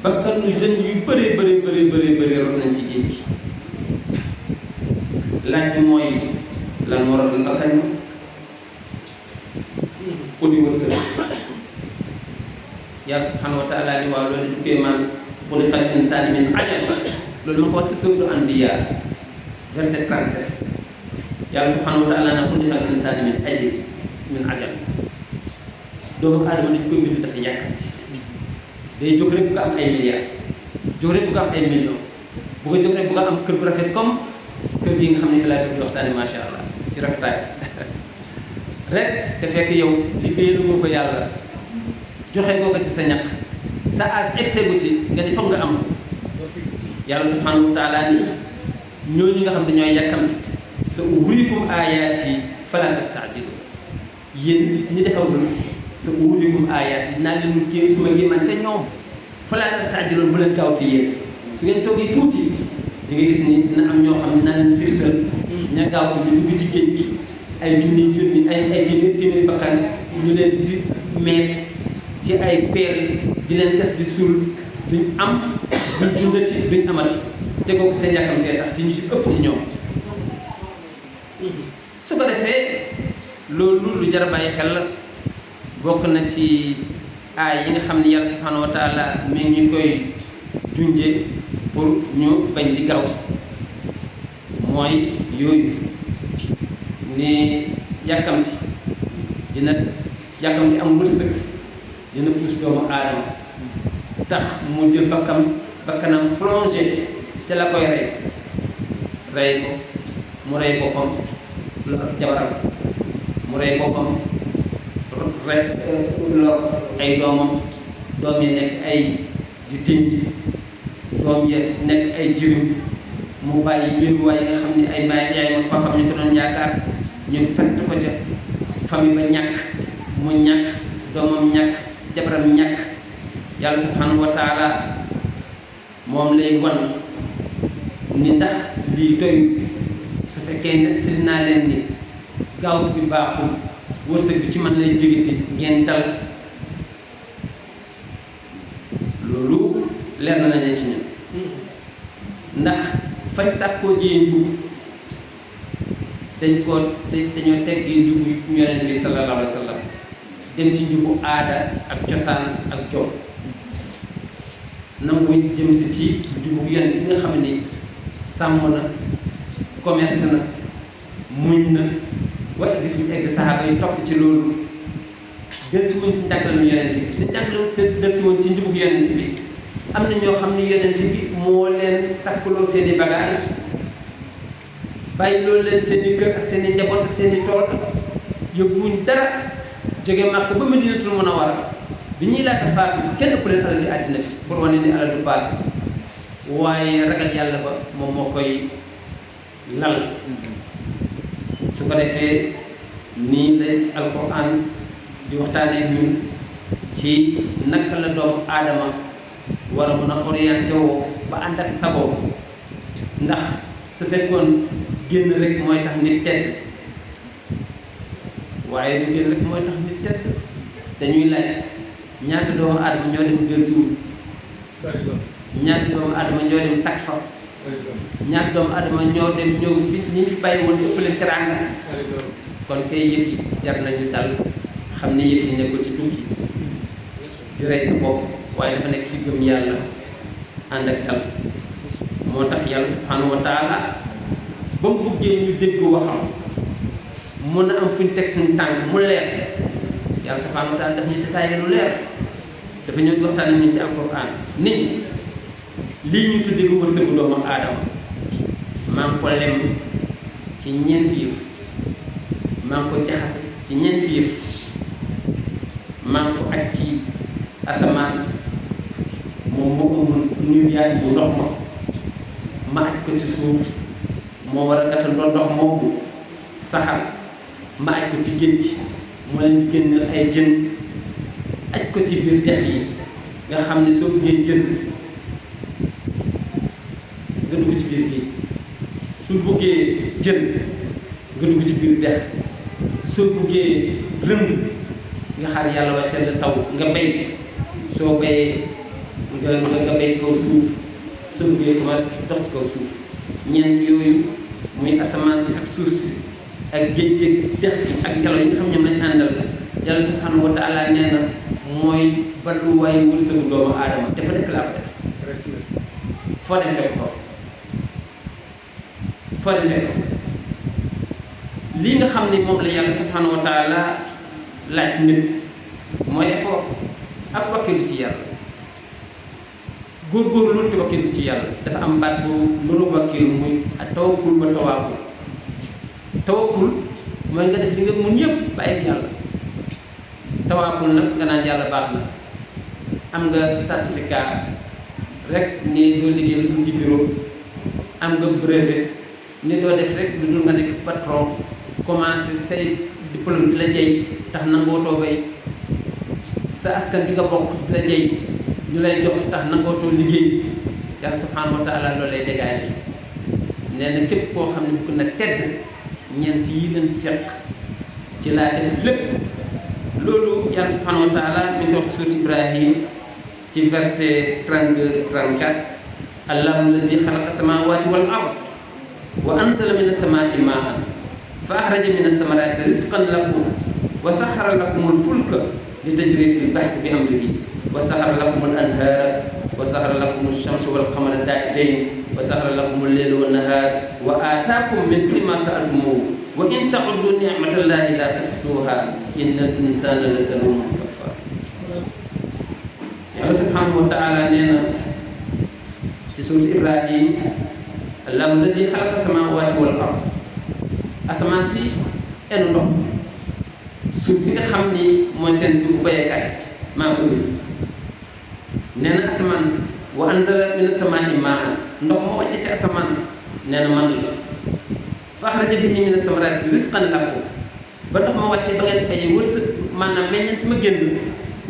bakkanu jeunes yu bëri rot nañ ci géej gi laaj bi mooy lan moo rotal bakkan yi uti wërsëg yàlla subhanahu wa taala ni waaw loolu du kéemaan xuliqal insaanu min ajal loolu ma ko wax ci sourate Anbiya verset 37 yàlla subhanahu wa taala na xuliqal insaanu min ajal doomu aadama dañ koy bind dafa yàkkamti day jóg rek bu ko am ay milliards jóg rek bu ko am ay millions bu ko jóg rek bu ko am kër bu rafet comme kër gi nga xam ne fi laa toog di waxtaane macha allah ci rafetaay rek te fekk yow liggéeyal nga ko yàlla joxe nga ko ci sa ñaq sa as excès gu ci nga ni foog nga am yàlla subhanahu wa taala ni ñooñu nga xam ne ñooy yàkkamti sa uriikum aayaati falaa tasta'jilu yéen ñi defagul sa uriikum aayaati dinaa leen génn suma gémmante ñoom falaa tasta'jilu bu leen gaawtu yéen su ngeen toogee tuuti di nga gis ni dina am ñoo xam dinaa leen firtal ña gaawtu ñu dugg ci géej gi ay junni ay téeméeri bakkan ñu leen di meet ci ay peel di leen gas di suul duñ am duñ dundati duñ amati te kooku seen yàkkamtee tax ci ñu si ëpp ci ñoom su ko defee loolu lu jar a bàyyi xel la bokk na ci aay yi nga xam ne yàlla subhanahu wa taala mi ngi koy junje pour ñu bañ di gaaw mooy yooyu ni yàkkamti am wërsëg dina pousse doomu aadama tax mu jël bakkanam plongé ca la koy rey ko mu rey boppam lu ak jabaram mu rey boppam lor ay doomam doom yi nekk ay di tënj doom yi nekk ay jirim mu bàyyi wéeruwaay yi nga xam ne ay baay yaay ma papam ñu ko doon yaakaar ñu perte ko ca famille ba ñàkk mu ñàkk doomam ñàkk jabaram ñàkk yàlla subhanahu wa taala moom lay wan ni ndax lii doyul su fekkee nettali naa leen ni gaawtu bi baaxul wërsëg bi ci man lay jóge si ngeen dal loolu leer na nañu ci ñun ndax fañ sàkkoo jiyee njub dañoo teggee njubu yonent bi sallallahu alayhi wa sallam dem ci njubu aada ak cosaan ak jom nangu jëm si ci njubu yonent bi nga xam ni sàmm na commerce na muñ na waaye di fi egg saxaaba yi topp ci loolu del si woon ci njàngaleem yonent bi su njàngaleem del si woon ci njubu yonent bi am na ñoo xam ne yonent bi moo leen takkaloo seeni bagage bàyyi loolu leen seen i kër ak seen i njaboot ak seen i tool yóbbuwuñ dara jóge Màkka ba Madinatul Munawwara bi ñuy laata faatu kenn ku leen alal ci àddina bi pour wane ni alal du paase waaye ragal yàlla ba moom moo koy lal su ko defee nii la alquran di waxtaanee ñun ci naka la doomu aadama war a mën a orienté woo ba ànd ak sago ndax su fekkoon génn rek mooy tax nit tedd waaye du génn rek mooy tax nit tedd dañuy laaj ñaata doomu aadama ñoo dem jël si wul ñaata doomu aadama ñoo dem takk fa ñaata doomu aadama ñoo dem ñëw fi ñi fi bàyyi woon ëpp leen teraanga kon fee yëf yi jar nañu dal xam ne yëf yi nekkul ci tukki di rey sa bopp waaye dafa nekk ci gëm yàlla ànd ak dal moo tax yàlla subhanahu wa taala ba mu buggee ñu dégg waxam mën a am fu ñu teg suñu tànk mu leer yàlla subhanahu wa taala daf ñu détaillé lu leer dafa ñëw di waxtaan ak ñun ci alquran nit ñi lii ñu tuddee ko wërsëgu doomu aadama maa ngi ko lem ci ñeenti yëf maa ngi ko jaxase ci ñeenti yëf maa ngi ko aj ci asamaan moom moo ëmb niir yaay bu ndox ma aj ko ci suuf moo war a gàttandoo ndox moomu saxal ma aj ko ci géej gi moo leen di génneel ay jën aj ko ci biir dex yi nga xam ne soo bëggee jën nga dugg ci biir géej su bëggee jën nga dugg ci biir dex soo bëggee rënd nga xaar yàlla wàccal la taw nga bay soo bayee nga bay ci kaw suuf su bëggee commencé dox ci kaw suuf ñeent yooyu muy asamaan si ak suuf si ak géej gi dex gi ak ngelaw yi nga xam ñoom lañ àndal yàlla subhanahu wa taala nee na mooy balluwaayu wërsëgu doomu aadama dafa nekk laa ko def foo dem fekk ko foo dem fekk ko lii nga xam ne moom la yàlla subhanahu wa taala laaj nit mooy effort ak wakkilu ci yàlla góorgóorlu te wakkilu ci yàlla dafa am baat bu nuru wakkilu muy tawakkul ba tawakkul mooy nga def li nga mun yëpp bàyyi ak yàlla tawakkul nag nga naan yàlla baax na am nga certificat rek ni doo liggéey lu dul ci bureau am nga brevet ni doo def rek lu dul nga nekk patron commencé say diplôme di la jey tax nangootoo bay sa askan bi nga bokk di la jey ñu lay jox tax nangootoo liggéey yàlla subhanahu wa taala loolu lay dégagé nee na képp koo xam ne bu ko na tedd ñeent yi leen seq ci laa def lépp loolu yàlla subhanahu wa taala mi ngi wax surat Ibrahim ci verset 32 34 allahu allazi xalaqa samawati wal ard wa anzala min as-samai maan fa axraja min as-samarati rizqan lakum wa saxara lakum al-fulka li tajri fi l-bahri bi amrihi wa saxara lakum al-anhaara wa saxara lakum ash-shamsa wal qamara daa'ibayn wa saxara lakum al-layla wan nahaar wa aataakum min kulli ma sa'altumuuhu wa in ta'uddu ni'matallahi la tuhsuha inna al-insana la zalumun kafar yàlla subhanahu wa taala nee na ci surat Ibrahim allahu alladi xalaqa samawati wal ard asamaan si enu ndox suuf si nga xam ni mooy seen suuf bayekaay maa ko wér nee na asamaan si wa anzala mina samaa'i maa'an ndox ma wàcce ci asamaan nee na man la fa axraja bihi mina samaraati rizqan lakum ba ndox ma wàccee ba ngeen bayee wërsëg maanaam meññeent ma génn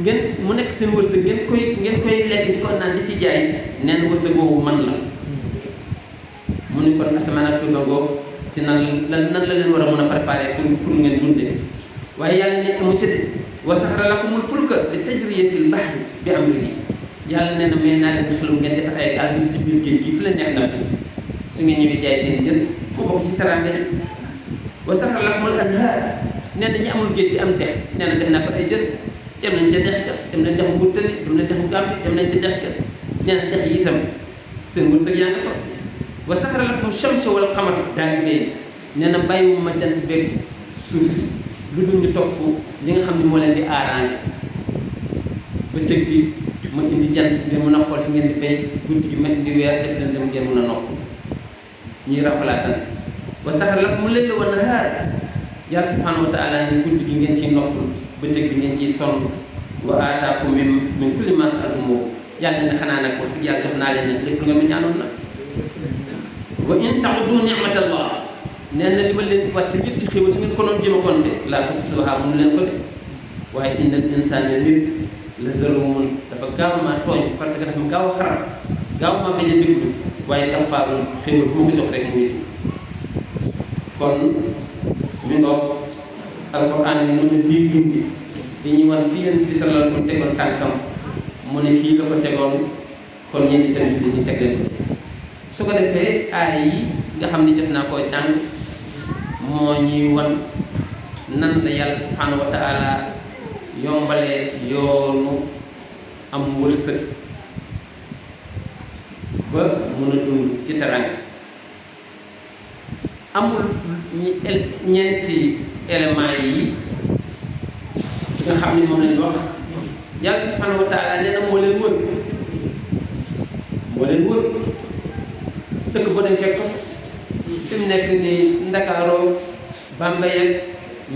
ngeen mu nekk seen wërsëg ngeen koy lekk di ko naan di si jaay nee na wërsëg boobu man la mu ne kon asamaan ak suuf googu ci nan la leen war a mën a préparer pour ngeen dundee waaye yàlla ne amu ci de wa saxara lakumul fulka li tajriya fil bahri bi amrihi yàlla nee na may naa leen xelum ngeen defar ay gaal dugg ci biir géej gi fi la neex na su ngeen ñëwee jaay seen jën mu bokk ci teraanga ji wa saxara lakumul anhaar nee na ñi amul géej gi am dex nee na def naa fa ay jën dem nañ ca dex ga dem nañ dexu Mauritanie dem nañ dexu Gambie dem nañ ca dex ga nee na dex yi itam seen wërsëg yaa nga fa wa saxara lakum shamsa wal qamara daa'ibayn nee na bàyyiwuma jant beeg suuf si lu dul ñu topp li nga xam ne moo leen di arrangé bëccëg bi ma indi jant ngeen mën a xool fi ngeen di bay guddi gi ma indi weer def leen dem ngeen mën a nopp ñuy remplaçante wa saxara lakum layla wan nahaar yàlla subhanahu wa taala ne guddi gi ngeen ciy noppal bëccëg bi ngeen ciy sonn wa aataakum min kulli ma sa'altumuuhu yàlla ne xanaa nag wax dëgg yàlla jox naa leen nag lépp lu nga ma ñaanoon nag wa in ta'uddu ni'matallah nee na li ma leen wàcc yëpp ci xéwal su ngeen ko doon jëm a compté laa tuhsuuhaa mënu leen ko de waaye innal insaana nit la zaluumun dafa gaaw maa tooñ parce que dafa gaaw a xaram gaaw maa bañ a déglu waaye kafaarun xéwal bu ma ko jox rek muy kon mi ngoog alquran ni noonu di gindi di ñu wan fii Yonent bi sallallahu alayhi wa sallam tegoon tànkam mu ne fii la ko tegoon kon ñeen ñi tamit dañuy teg leen ko su ko defee aay yi nga xam ni jot naa koo jàng moo ñuy wan nan la yàlla subhanahu wa taala yombalee yoonu am wërsëg ba mën a dund ci teranga amul ñeenti éléments yi nga xam ni moom lañu wax yàlla subhanahu wa taala nee na moo leen wër dëkk ba dañ fekk fi mu nekk nii Ndakaaroo Bambey ak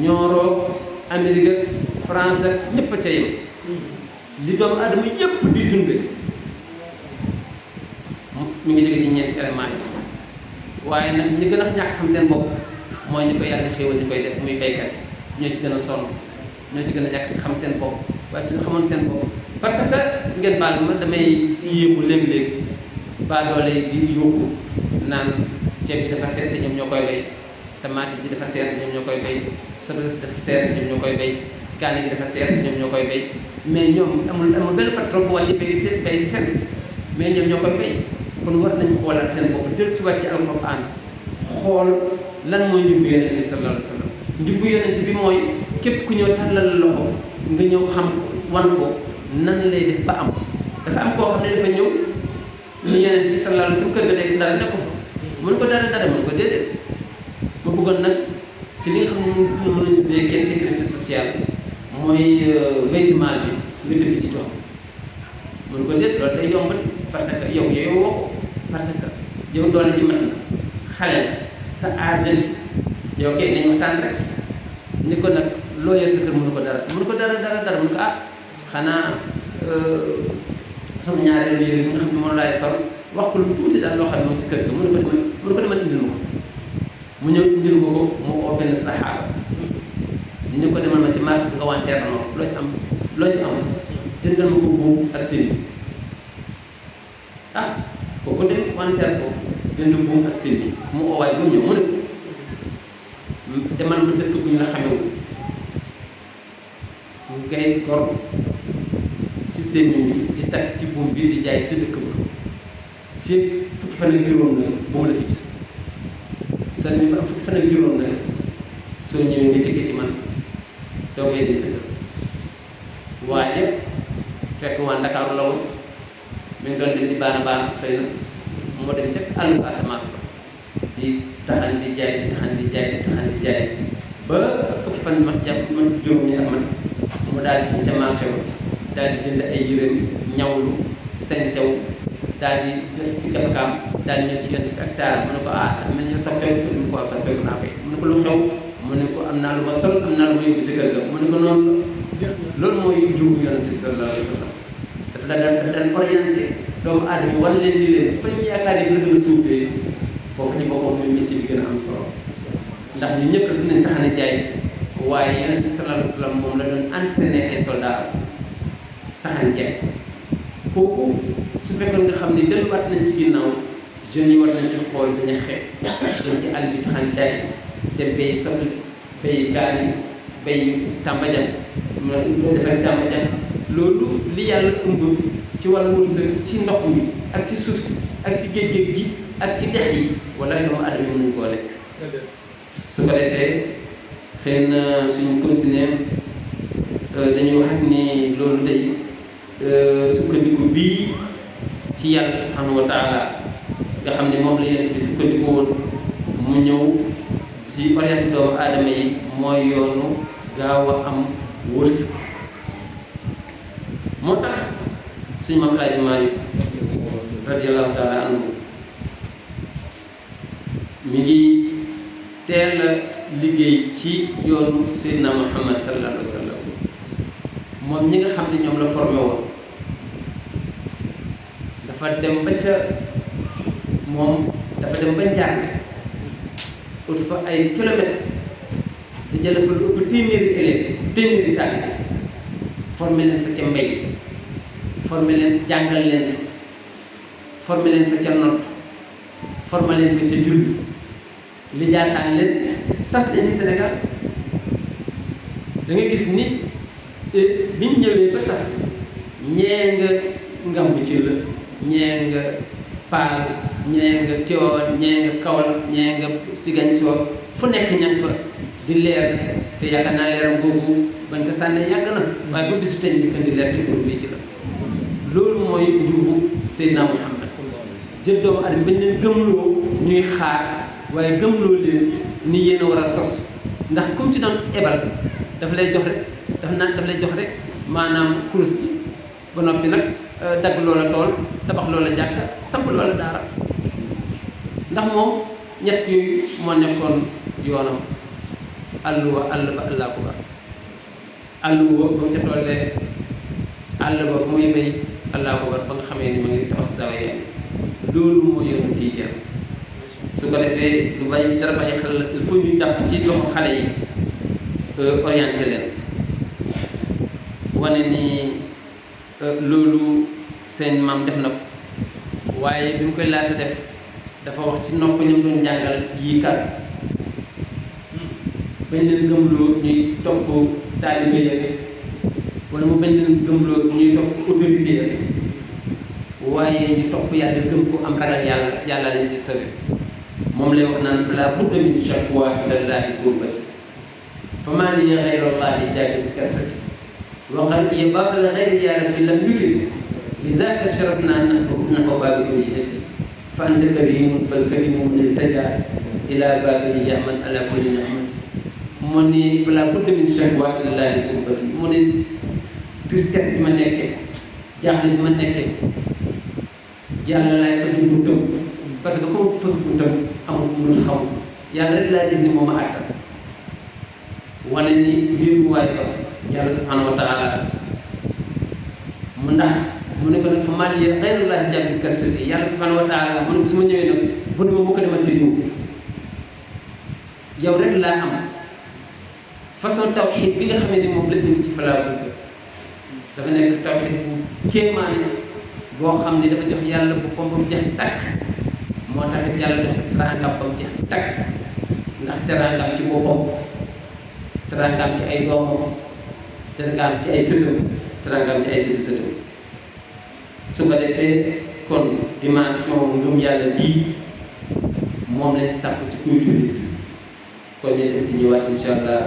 Nioro Amérique ak France ak ñëpp a ca yem li doomu adama yëpp di dunde mi ngi jóge ci ñeenti éléments yi waaye nag ñi gën a ñàkk xam seen bopp mooy ñi ko yàlla xéewal ñi koy def muy baykat ñoo ci gën a sonn ñoo ci gën a ñàkk xam seen bopp waaye suñu xamoon seen bopp parce que ngeen baal ma damay yéemu léeg-léeg baa doole di yóbbu naan ceeb bi dafa seet te ñoom ñoo koy bay tomate ji dafa seet te ñoom ñoo koy bay soble si dafa seet te ñoom ñoo koy bay kaani gi dafa seer si ñoom ñoo koy béy mais ñoom amul benn patron bu wàcce béy si fenn mais ñoom ñoo koy béy kon war nañ xoolaat seen bopp del si wàcc alquran xool lan mooy njubbu yonent bi sallallahu alayhi wa sallam njubbu yonent bi mooy képp ku ñëw tàllal la loxo nga ñëw xam wan ko nan lay def ba am dafa am koo xam ne dafa ñëw ni yonent bi sallallahu alayhi wa sallam kër ga de dara nekk ko fa mën ko dara mën ko déedéet ma bëggoon nag ci li nga xam ne mën nañu tuddee caisse sécurité sociale mooy vêtement bi nga dëgg ci jox mën ko déet loolu day yomb parce que yow woo ko parce que yow doole ji mat na xale la sa âge yow kay nañ waxtaan rek ni ko nag loo yor sa kër mënu ko dara mënu ko ah xanaa sama ñaareelu yére bi nga xam ne moom laay sol wax ko lu tuuti daal loo xam ne moom ci kër ga mënu ko demal indil ma ko mu ñëw indil ko mu oo benn saxaaba ñu ko demal ma ci marché bi nga wanteer na loo ci am jëndal ma ko buum ak seen kooku dem wanteer ko jënd buum ak seen bi mu oowaay bu ñëw mu ne ko demal ma dëkk bu ñu la xamewul ngay gor ci seen bi di takk ci buum bi di jaay ci dëkk ba fii fukki fan ak juróom na bu mu la fi gis soo demee ba fukki fan ak juróom na soo ñëwee nga jëkke ci man doo ngay dem sa kër waaje fekk waa Ndakaaru la woon mi ngi doon dem di baana xëy na moo dem ca àllu Casamance ba di taxan di jaay ba fukki fan ma jàpp man juróom ñi ak man mu daal di ca marché ba daal di jënd ay yërëm ñawlu seen sew daal di def ci gafakaam daal di ñëw ci yonent bi ak taaram mu ne ko mel ni soppeeku mu ne ko soppeeku naa koy mu ne ko lu xew mu ne ko am naa lu ma sol am naa lu ma yóbbu ci kër ga mu ne ko noonu loolu mooy njubu yonent bi sallallahu alayhi wa sallam dafa daan orienté doomu aadama wan leen ni leen fa ñu yaakaar yi fi la gën a suufee foofu ci boppam mooy métier bi gën a am solo ndax ñun ñëpp su nañ taxane jaay waaye yonent bi sallallahu alayhi wa sallam moom la doon entraîné ay soldats taxan jaay kooku su fekkoon nga xam ne delluwaat nañ ci ginnaaw jeunes yi war nañ ci xool bañ a xeeb dem ci àll bi taxan jaay dem bay soble bay kaani bay tàmbajan defar tàmbajan loolu li yàlla ëmb ci wàllu wërsëg ci ndox mi ak ci suuf si ak ci géej gi ak ci dex yi wala doomu aadama mënuñ koo lekk su ko defee xëy na suñu continuer dañuy wax ni loolu day sukkandiku bii ci yàlla subhanahu wa taala nga xam ne moom la yonent bi sukkandiku woon mu ñëw ci orienté doomu aadama yi mooy yoonu gaaw a am wërsëg moo tax suñu maam Alaaji Maalik radiyallahu taala anhu mi ngi teel a liggéey ci yoonu Seydina Muhammad sallallahu alayhi wa sallam moom ñi nga xam ne ñoom la formé woon dafa dem ba ca moom dafa dem ba njàng ut fa ay kilomètres da jële fa lu ëpp téeméeri élèves téeméeri taalibe formé leen fa ca mbay formé leen jàngal leen fa formé leen fa ca noot formé leen fa ca julli li jaasaan leen tas nañ ci Sénégal da nga gis ni biñ ñëwee ba tas ñee nga ngamb ci la ñee nga Paal ñee nga Tiwaawan ñee nga Kaolack ñee nga Ziguinchor fu nekk ñan fa di leer te yaakaar naa leeram boobu bañ ko sànnee yàgg na waaye ba bisu tey bi kan di leer te pour lii ci la loolu mooy njubu Seydina Muhammad jël doomu aadama bañ leen gëmloo ñuy xaar waaye gëmloo leen ni yéen a war a sos ndax comme ci doon ebal daf lay jox rek maanaam kurus gi ba noppi nag dagg loola tool tabax loola jàkka samp loola daara ndax moom ñett yooyu moo nekkoon yoonam àll ba àllaa ko ba àll ba ba mu ca tollee àll ba ba muy bay àllaa ko ba nga xamee ni ma ngi tabax si daawa yaay loolu mooy yoonu Tijaan su ko defee lu bàyyi dara bàyyi xel il faut ñu jàpp ci loxo xale yi orienté leen wane ni loolu seen maam def na ko waaye bi mu koy laata def dafa wax ci nopp ñam doon jàngal yii kàddu bañ leen gëmloo ñuy topp taalibe ya wala mu bañ leen gëmloo ñuy topp autorité ya waaye ñu topp yàlla gëm ko am ragal yàlla leen ci sauvé moom lay wax naan fala budda min shakwa ilallahi kurbati fa maa liya ghayra allahi jaabir kasrati wa qad yababal ghayri ya rabbi lam yufid لذاك شرفنا أنه باب وجهته فأنت كريم فالكريم من التجا إلى بابه يأمن على كل نعمة من فلا بد من شكوى إلى الله كربتي من تستس من نك جاهل من نك يلا لا يفهم بتم بس كم فهم بتم أم متخم يلا لا يجلس مما أكتر ونني بيرو وايبا يلا سبحانه وتعالى من mu ne ko nag fa maa liya xayrullahi jàbbi kasri yàlla subhanahu wa taala man su ma ñëwee nag bët ma ko demal ci diw yow rek laa am façon tawxiid bi nga xamee ni moom la indi ci falaa dafa nekk tawxiid bu kéemaane boo xam ne dafa jox yàlla boppam ba mu jeex takk moo taxit yàlla jox teraangam ba mu jeex takk ndax teraangam ci boppam teraangam ci ay doomam teraangam ci ay sëtam teraangam ci ay sëtam su ko defee kon dimension ngëm yàlla bii moom lañ sàpp ci kuy jullit kon ñu dem ci ñëwaat incha allah